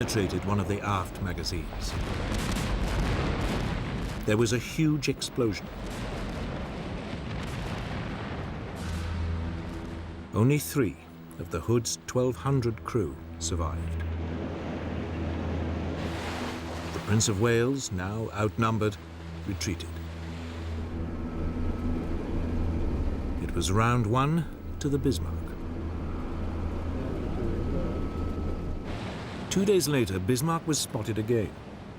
penetrated one of the aft magazines. There was a huge explosion. Only 3 of the Hood's 1,200 crew survived. The Prince of Wales, now outnumbered, retreated. It was round 1 to the Bismarck. 2 days later, Bismarck was spotted again,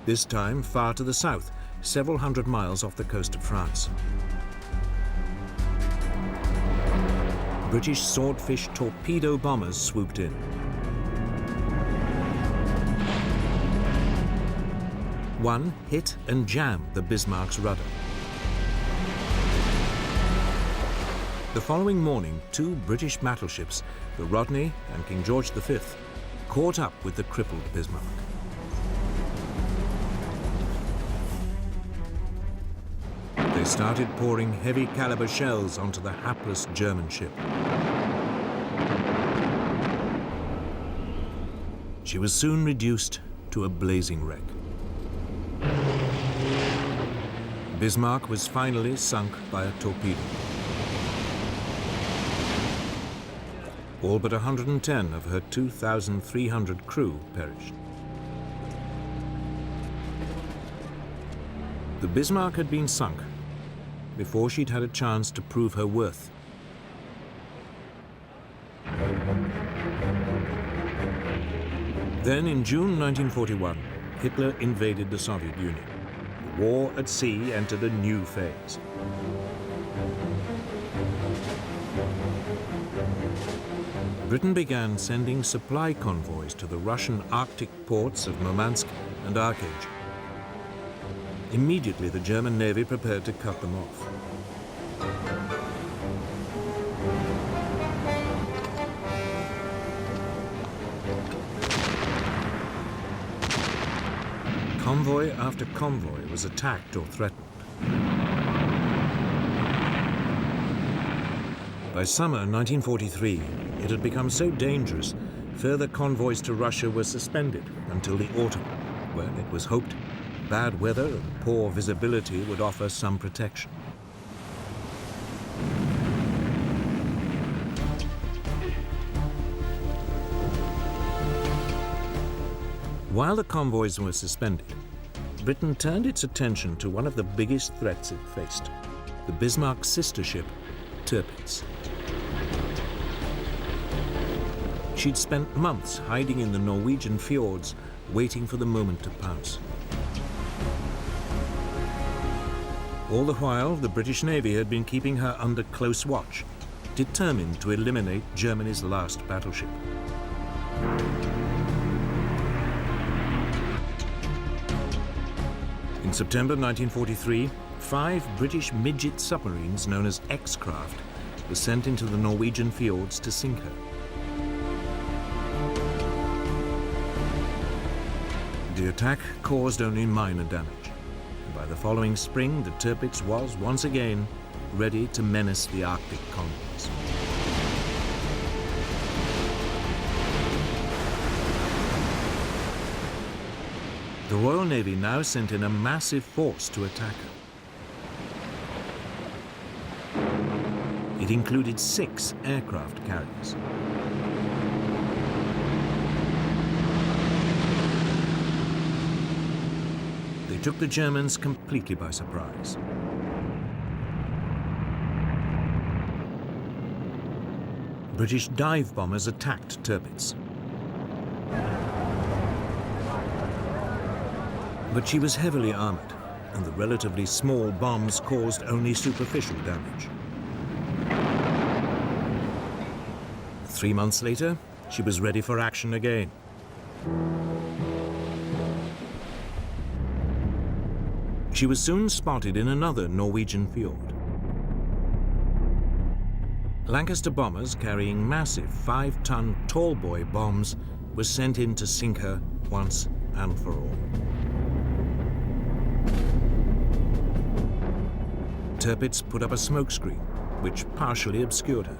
this time far to the south, several hundred miles off the coast of France. British Swordfish torpedo bombers swooped in. One hit and jammed the Bismarck's rudder. The following morning, 2 British battleships, the Rodney and King George V, caught up with the crippled Bismarck. They started pouring heavy caliber shells onto the hapless German ship. She was soon reduced to a blazing wreck. Bismarck was finally sunk by a torpedo. All but 110 of her 2,300 crew perished. The Bismarck had been sunk before she'd had a chance to prove her worth. Then, in June 1941, Hitler invaded the Soviet Union. The war at sea entered a new phase. Britain began sending supply convoys to the Russian Arctic ports of Murmansk and Archangel. Immediately, the German Navy prepared to cut them off. Convoy after convoy was attacked or threatened. By summer 1943, it had become so dangerous, further convoys to Russia were suspended until the autumn, when it was hoped bad weather and poor visibility would offer some protection. While the convoys were suspended, Britain turned its attention to one of the biggest threats it faced, the Bismarck's sister ship, Tirpitz. She'd spent months hiding in the Norwegian fjords, waiting for the moment to pounce. All the while, the British Navy had been keeping her under close watch, determined to eliminate Germany's last battleship. In September 1943, 5 British midget submarines known as X-Craft were sent into the Norwegian fjords to sink her. The attack caused only minor damage. And by the following spring, the Tirpitz was once again ready to menace the Arctic convoys. The Royal Navy now sent in a massive force to attack her. It included 6 aircraft carriers. They took the Germans completely by surprise. British dive bombers attacked Tirpitz. But she was heavily armored, and the relatively small bombs caused only superficial damage. 3 months later, she was ready for action again. She was soon spotted in another Norwegian fjord. Lancaster bombers carrying massive 5-ton tallboy bombs were sent in to sink her once and for all. Tirpitz put up a smokescreen, which partially obscured her.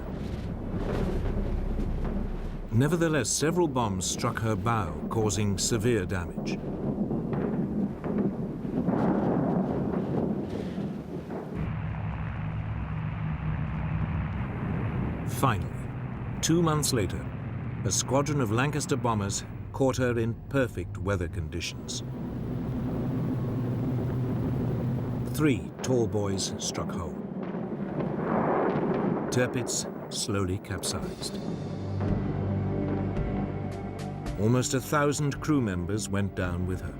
Nevertheless, several bombs struck her bow, causing severe damage. Finally, 2 months later, a squadron of Lancaster bombers caught her in perfect weather conditions. 3 tall boys struck home. Tirpitz slowly capsized. Almost 1,000 crew members went down with her.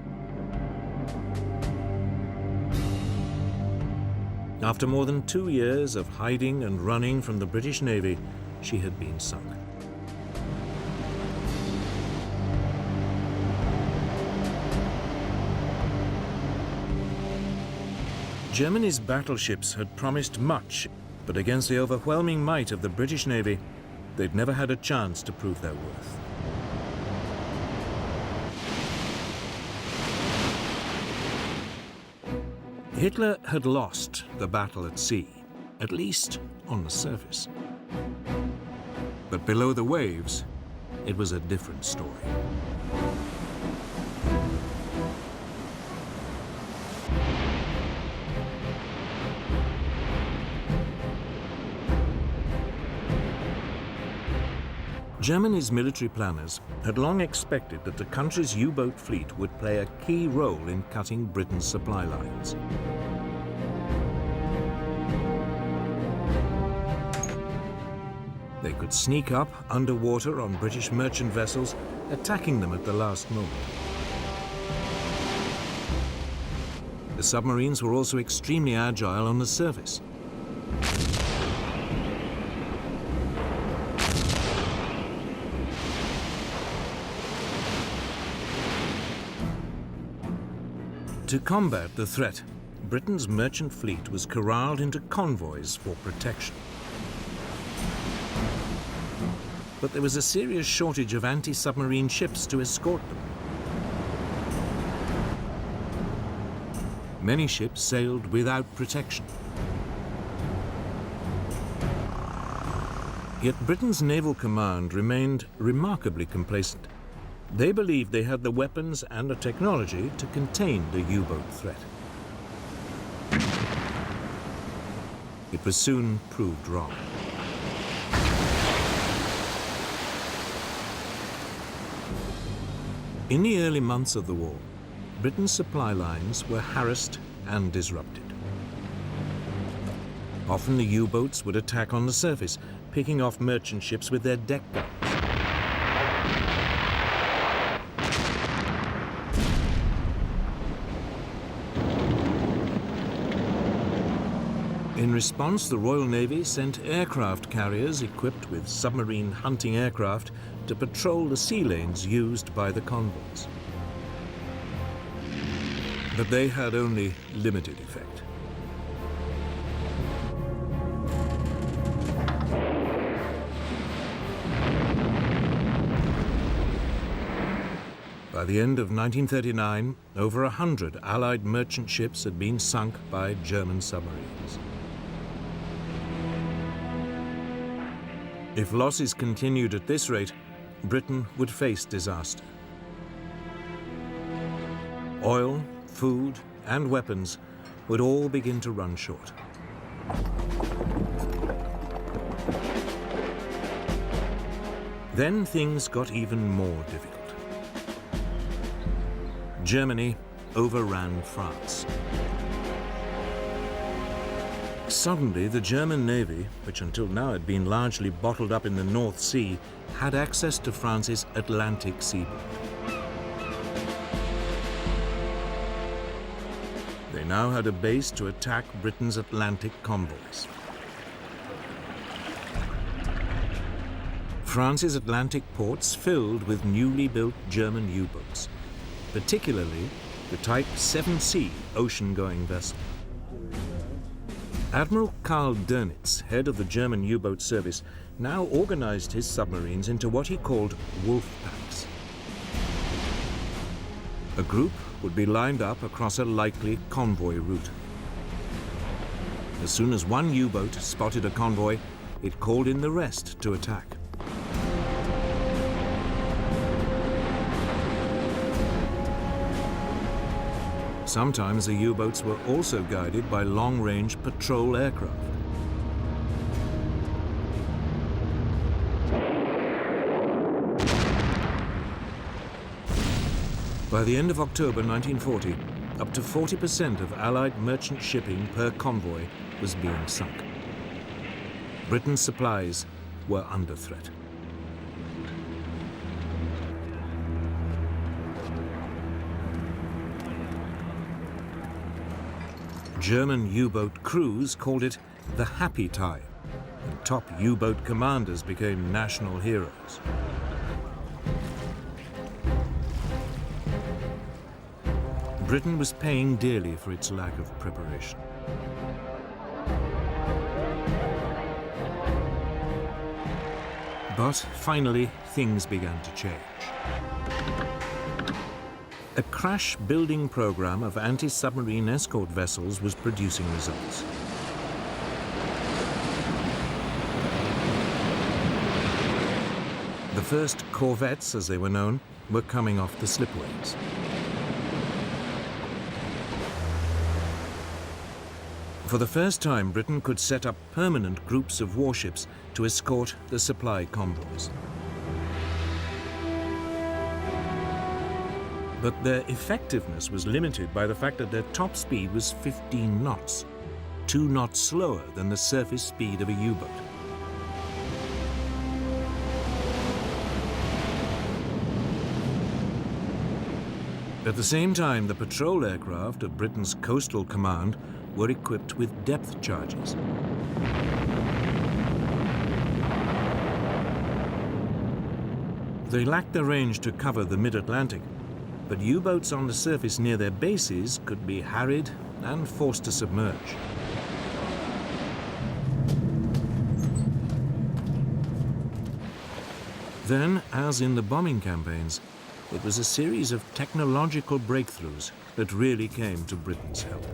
After more than 2 years of hiding and running from the British Navy, she had been sunk. Germany's battleships had promised much, but against the overwhelming might of the British Navy, they'd never had a chance to prove their worth. Hitler had lost the battle at sea, at least on the surface. But below the waves, it was a different story. Germany's military planners had long expected that the country's U-boat fleet would play a key role in cutting Britain's supply lines. They could sneak up underwater on British merchant vessels, attacking them at the last moment. The submarines were also extremely agile on the surface. To combat the threat, Britain's merchant fleet was corralled into convoys for protection. But there was a serious shortage of anti-submarine ships to escort them. Many ships sailed without protection. Yet Britain's naval command remained remarkably complacent. They believed they had the weapons and the technology to contain the U-boat threat. It was soon proved wrong. In the early months of the war, Britain's supply lines were harassed and disrupted. Often the U-boats would attack on the surface, picking off merchant ships with their deck guns. In response, the Royal Navy sent aircraft carriers equipped with submarine hunting aircraft to patrol the sea lanes used by the convoys. But they had only limited effect. By the end of 1939, over 100 Allied merchant ships had been sunk by German submarines. If losses continued at this rate, Britain would face disaster. Oil, food, and weapons would all begin to run short. Then things got even more difficult. Germany overran France. Suddenly, the German Navy, which until now had been largely bottled up in the North Sea, had access to France's Atlantic seaboard. They now had a base to attack Britain's Atlantic convoys. France's Atlantic ports filled with newly built German U-boats, particularly the Type 7C ocean-going vessel. Admiral Karl Dönitz, head of the German U-boat service, now organized his submarines into what he called wolf packs. A group would be lined up across a likely convoy route. As soon as one U-boat spotted a convoy, it called in the rest to attack. Sometimes the U-boats were also guided by long-range patrol aircraft. By the end of October 1940, up to 40% of Allied merchant shipping per convoy was being sunk. Britain's supplies were under threat. German U-boat crews called it the Happy Time, and top U-boat commanders became national heroes. Britain was paying dearly for its lack of preparation. But finally, things began to change. A crash-building program of anti-submarine escort vessels was producing results. The first corvettes, as they were known, were coming off the slipways. For the first time, Britain could set up permanent groups of warships to escort the supply convoys. But their effectiveness was limited by the fact that their top speed was 15 knots, 2 knots slower than the surface speed of a U-boat. At the same time, the patrol aircraft of Britain's Coastal Command were equipped with depth charges. They lacked the range to cover the mid-Atlantic, but U-boats on the surface near their bases could be harried and forced to submerge. Then, as in the bombing campaigns, it was a series of technological breakthroughs that really came to Britain's help.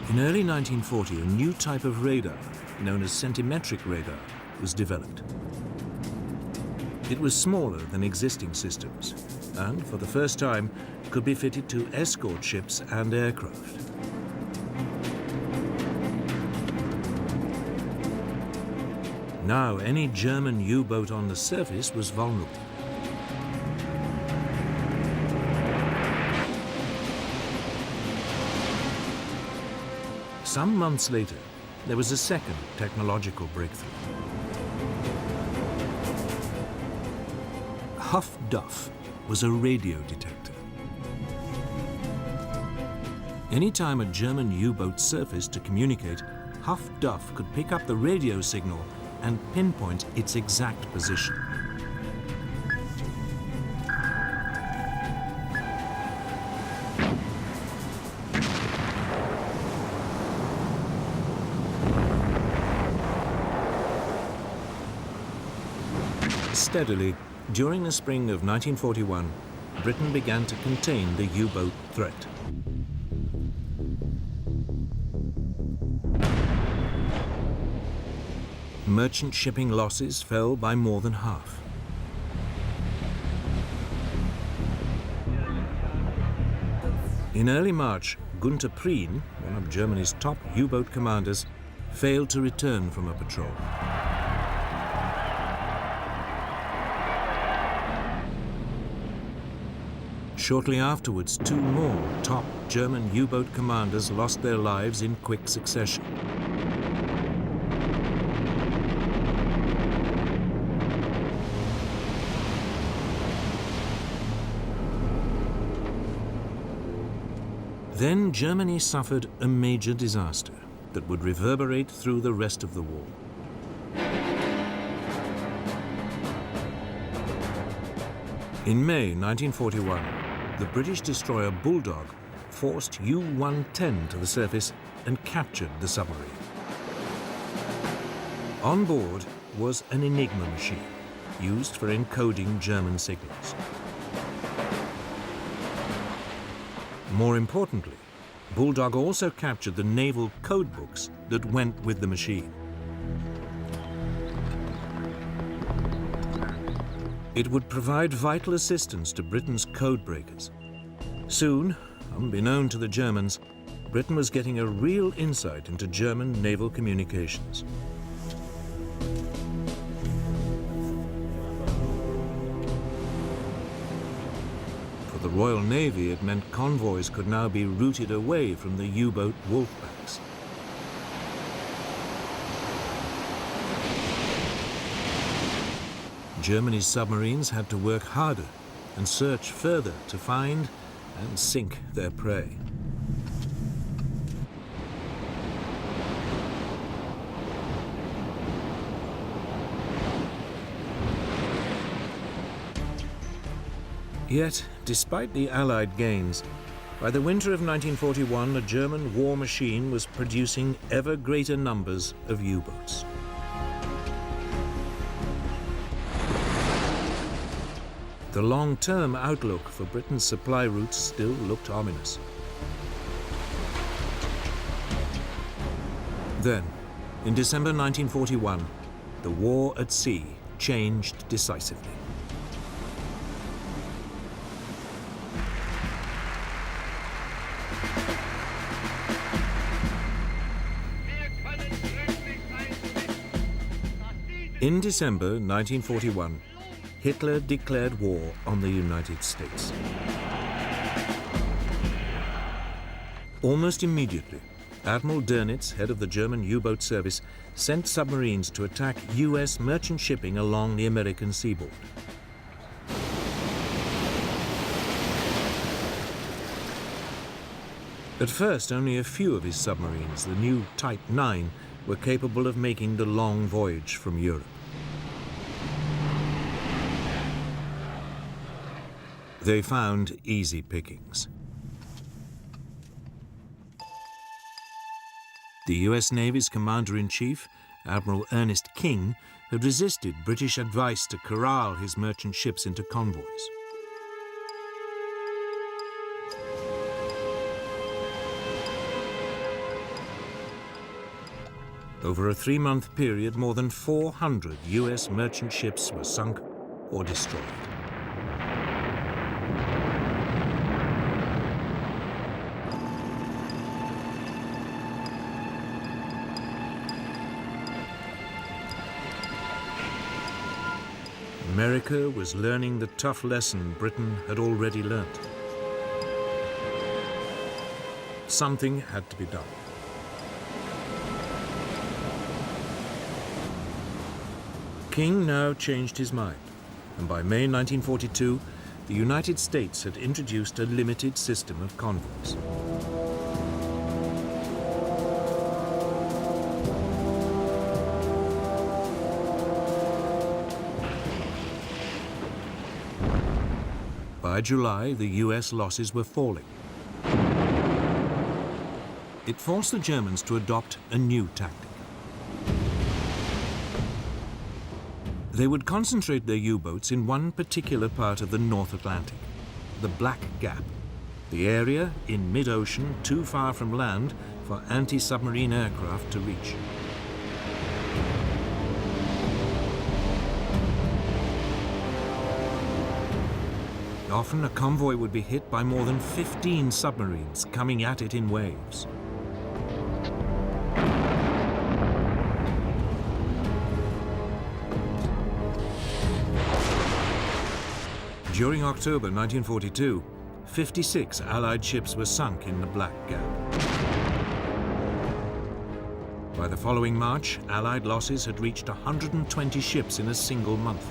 In early 1940, a new type of radar, known as centimetric radar, was developed. It was smaller than existing systems, and for the first time could be fitted to escort ships and aircraft. Now, any German U-boat on the surface was vulnerable. Some months later, there was a second technological breakthrough. Huff Duff was a radio detector. Anytime a German U-boat surfaced to communicate, Huff Duff could pick up the radio signal and pinpoint its exact position. Steadily, during the spring of 1941, Britain began to contain the U-boat threat. Merchant shipping losses fell by more than half. In early March, Günther Prien, one of Germany's top U-boat commanders, failed to return from a patrol. Shortly afterwards, 2 more top German U-boat commanders lost their lives in quick succession. Then Germany suffered a major disaster that would reverberate through the rest of the war. In May 1941, the British destroyer Bulldog forced U-110 to the surface and captured the submarine. On board was an Enigma machine, used for encoding German signals. More importantly, Bulldog also captured the naval code books that went with the machine. It would provide vital assistance to Britain's codebreakers. Soon, unbeknown to the Germans, Britain was getting a real insight into German naval communications. For the Royal Navy, it meant convoys could now be routed away from the U-boat wolfpacks. Germany's submarines had to work harder and search further to find and sink their prey. Yet, despite the Allied gains, by the winter of 1941, the German war machine was producing ever greater numbers of U-boats. The long-term outlook for Britain's supply routes still looked ominous. Then, in December 1941, the war at sea changed decisively. In December 1941, Hitler declared war on the United States. Almost immediately, Admiral Dönitz, head of the German U-boat service, sent submarines to attack US merchant shipping along the American seaboard. At first, only a few of his submarines, the new Type 9, were capable of making the long voyage from Europe. They found easy pickings. The US Navy's Commander-in-Chief, Admiral Ernest King, had resisted British advice to corral his merchant ships into convoys. Over a 3-month period, more than 400 US merchant ships were sunk or destroyed. America was learning the tough lesson Britain had already learnt. Something had to be done. King now changed his mind, and by May 1942, the United States had introduced a limited system of convoys. By July, the US losses were falling. It forced the Germans to adopt a new tactic. They would concentrate their U-boats in one particular part of the North Atlantic, the Black Gap, the area in mid-ocean too far from land for anti-submarine aircraft to reach. Often a convoy would be hit by more than 15 submarines coming at it in waves. During October 1942, 56 Allied ships were sunk in the Black Gap. By the following March, Allied losses had reached 120 ships in a single month.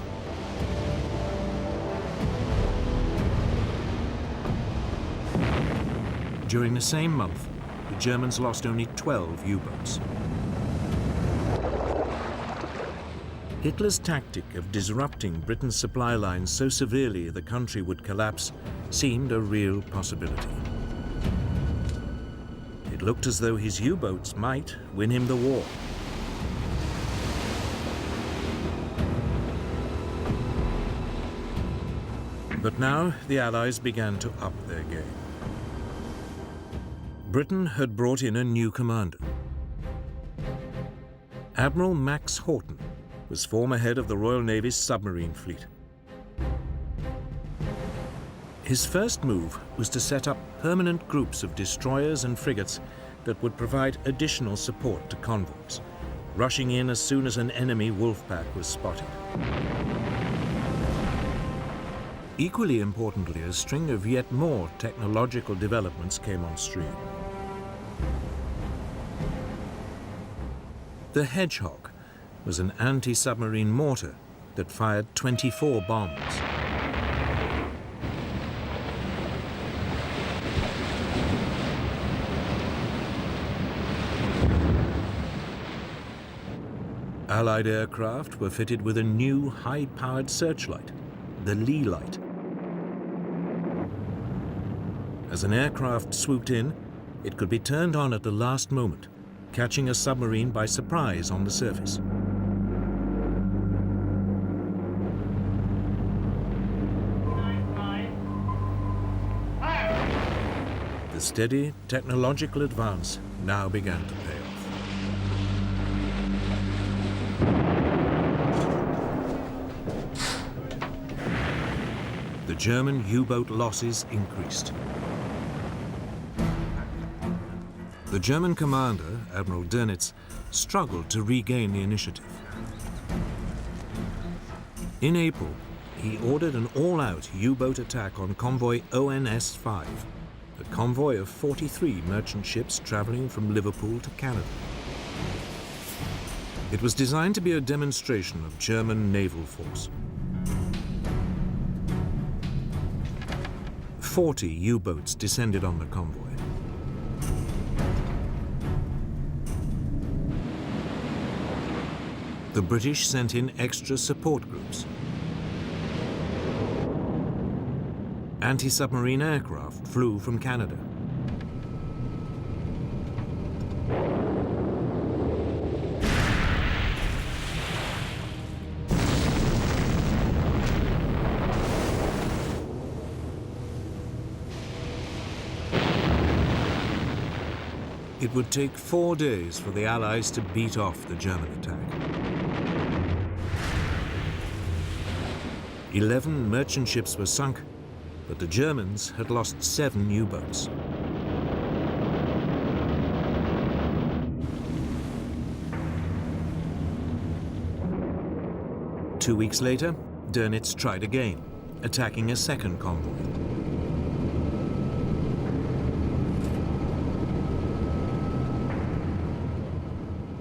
During the same month, the Germans lost only 12 U-boats. Hitler's tactic of disrupting Britain's supply lines so severely the country would collapse seemed a real possibility. It looked as though his U-boats might win him the war. But now the Allies began to up their game. Britain had brought in a new commander. Admiral Max Houghton was former head of the Royal Navy's submarine fleet. His first move was to set up permanent groups of destroyers and frigates that would provide additional support to convoys, rushing in as soon as an enemy wolf pack was spotted. Equally importantly, a string of yet more technological developments came on stream. The Hedgehog was an anti-submarine mortar that fired 24 bombs. Allied aircraft were fitted with a new high-powered searchlight, the Lee Light. As an aircraft swooped in, it could be turned on at the last moment, catching a submarine by surprise on the surface. The steady technological advance now began to pay off. The German U-boat losses increased. The German commander, Admiral Dönitz, struggled to regain the initiative. In April, he ordered an all-out U-boat attack on convoy ONS-5, a convoy of 43 merchant ships traveling from Liverpool to Canada. It was designed to be a demonstration of German naval force. 40 U-boats descended on the convoy. The British sent in extra support groups. Anti-submarine aircraft flew from Canada. It would take 4 days for the Allies to beat off the German attack. 11 merchant ships were sunk, but the Germans had lost 7 U-boats. Two weeks later, Dönitz tried again, attacking a second convoy.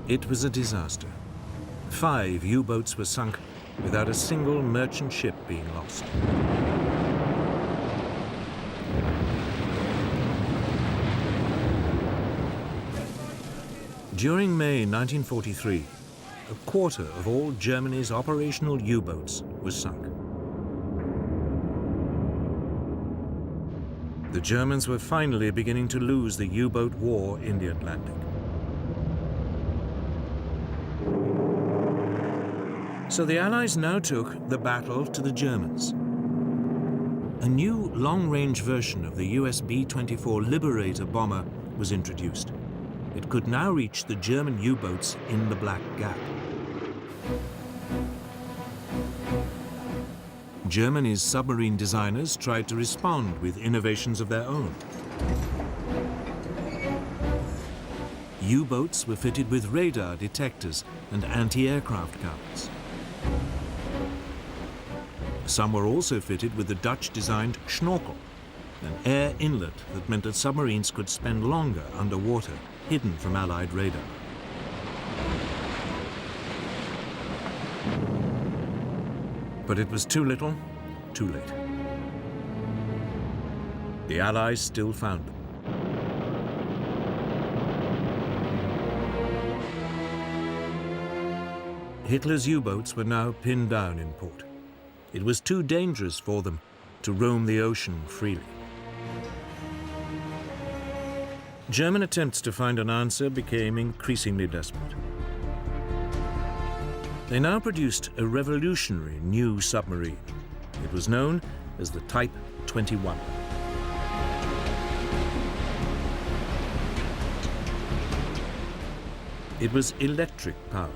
It was a disaster. 5 U-boats were sunk without a single merchant ship being lost. During May 1943, a quarter of all Germany's operational U-boats was sunk. The Germans were finally beginning to lose the U-boat war in the Atlantic. So the Allies now took the battle to the Germans. A new long-range version of the US B-24 Liberator bomber was introduced. It could now reach the German U-boats in the Black Gap. Germany's submarine designers tried to respond with innovations of their own. U-boats were fitted with radar detectors and anti-aircraft guns. Some were also fitted with the Dutch-designed Schnorkel, an air inlet that meant that submarines could spend longer underwater, hidden from Allied radar. But it was too little, too late. The Allies still found them. Hitler's U-boats were now pinned down in port. It was too dangerous for them to roam the ocean freely. German attempts to find an answer became increasingly desperate. They now produced a revolutionary new submarine. It was known as the Type 21. It was electric-powered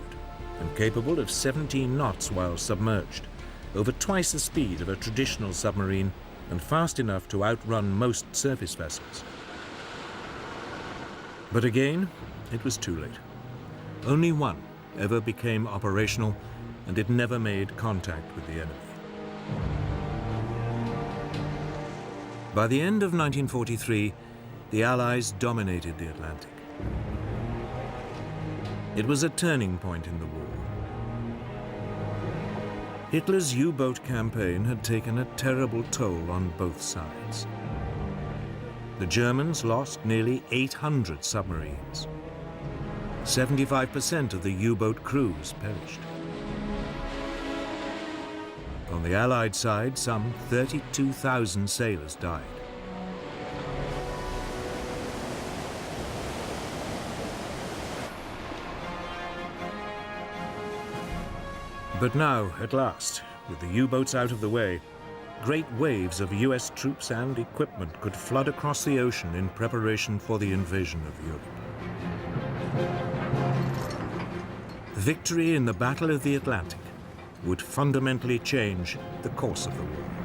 and capable of 17 knots while submerged, over twice the speed of a traditional submarine and fast enough to outrun most surface vessels. But again, it was too late. Only one ever became operational, and it never made contact with the enemy. By the end of 1943, the Allies dominated the Atlantic. It was a turning point in the war. Hitler's U-boat campaign had taken a terrible toll on both sides. The Germans lost nearly 800 submarines. 75% of the U-boat crews perished. On the Allied side, some 32,000 sailors died. But now, at last, with the U-boats out of the way, great waves of US troops and equipment could flood across the ocean in preparation for the invasion of Europe. Victory in the Battle of the Atlantic would fundamentally change the course of the war.